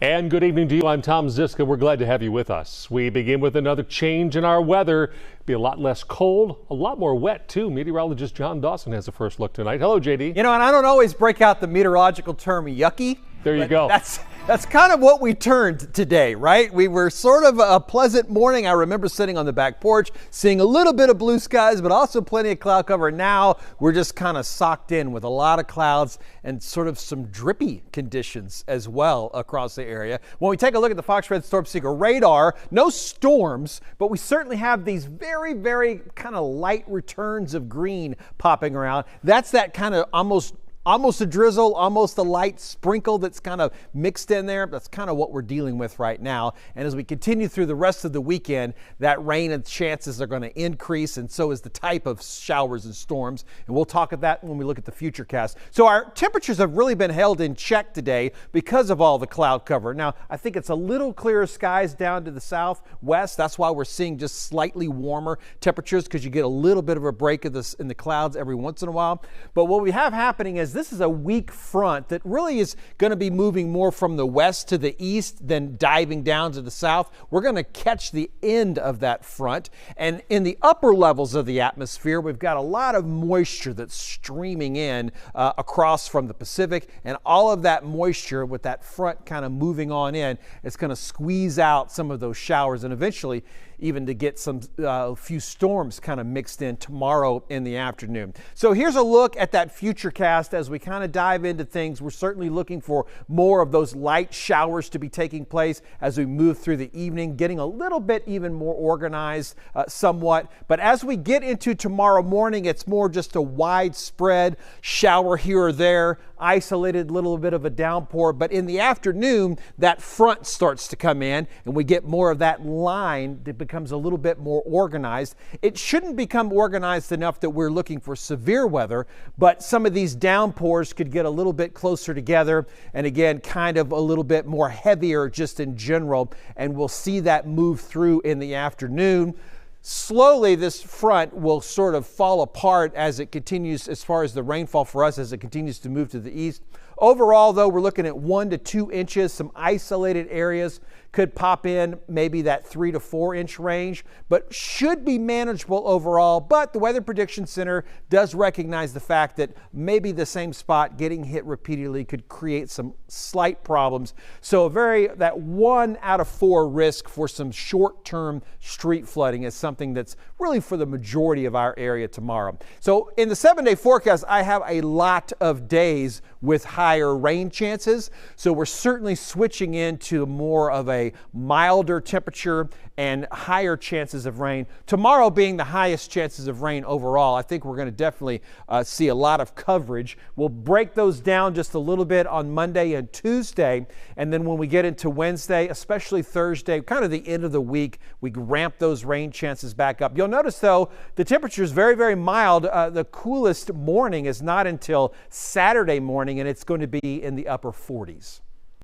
And good evening to you. I'm Tom Ziska. We're glad to have you with us. We begin with another change in our weather. Be a lot less cold, a lot more wet too. Meteorologist John Dawson has a first look tonight. Hello, JD. You know, and I don't always break out the meteorological term yucky. There you go. That's kind of what we turned today, right? We were sort of a pleasant morning. I remember sitting on the back porch, seeing a little bit of blue skies, but also plenty of cloud cover. Now we're just kind of socked in with a lot of clouds and sort of some drippy conditions as well across the area. When we take a look at the Fox Red Storm Seeker radar, no storms, but we certainly have these very, very kind of light returns of green popping around. That's that kind of almost a drizzle, almost a light sprinkle that's kind of mixed in there. That's kind of what we're dealing with right now. And as we continue through the rest of the weekend, that rain and chances are going to increase, and so is the type of showers and storms. And we'll talk about that when we look at the futurecast. So our temperatures have really been held in check today because of all the cloud cover. Now, I think it's a little clearer skies down to the southwest. That's why we're seeing just slightly warmer temperatures, because you get a little bit of a break of this in the clouds every once in a while. But what we have happening is this is a weak front that really is going to be moving more from the west to the east than diving down to the south. We're going to catch the end of that front. And in the upper levels of the atmosphere, we've got a lot of moisture that's streaming in across from the Pacific. And all of that moisture with that front kind of moving on in, it's going to squeeze out some of those showers and eventually even to get some few storms kind of mixed in tomorrow in the afternoon. So here's a look at that futurecast as we kind of dive into things. We're certainly looking for more of those light showers to be taking place as we move through the evening, getting a little bit even more organized somewhat. But as we get into tomorrow morning, it's more just a widespread shower here or there, isolated little bit of a downpour. But in the afternoon, that front starts to come in and we get more of that line that becomes a little bit more organized. It shouldn't become organized enough that we're looking for severe weather, but some of these downpours could get a little bit closer together and again kind of a little bit more heavier just in general, and we'll see that move through in the afternoon. Slowly, this front will sort of fall apart as it continues, as far as the rainfall for us, as it continues to move to the east. Overall, though, we're looking at 1 to 2 inches. Some isolated areas could pop in maybe that 3 to 4 inch range, but should be manageable overall. But the Weather Prediction Center does recognize the fact that maybe the same spot getting hit repeatedly could create some slight problems. So that 1 out of 4 risk for some short-term street flooding is something that's really for the majority of our area tomorrow. So in the 7-day forecast, I have a lot of days with higher rain chances. So we're certainly switching into more of a milder temperature and higher chances of rain. Tomorrow being the highest chances of rain overall, I think we're going to definitely see a lot of coverage. We'll break those down just a little bit on Monday and Tuesday. And then when we get into Wednesday, especially Thursday, kind of the end of the week, we ramp those rain chances back up. You'll notice, though, the temperature is very, very mild. The coolest morning is not until Saturday morning, and it's going to be in the upper 40s.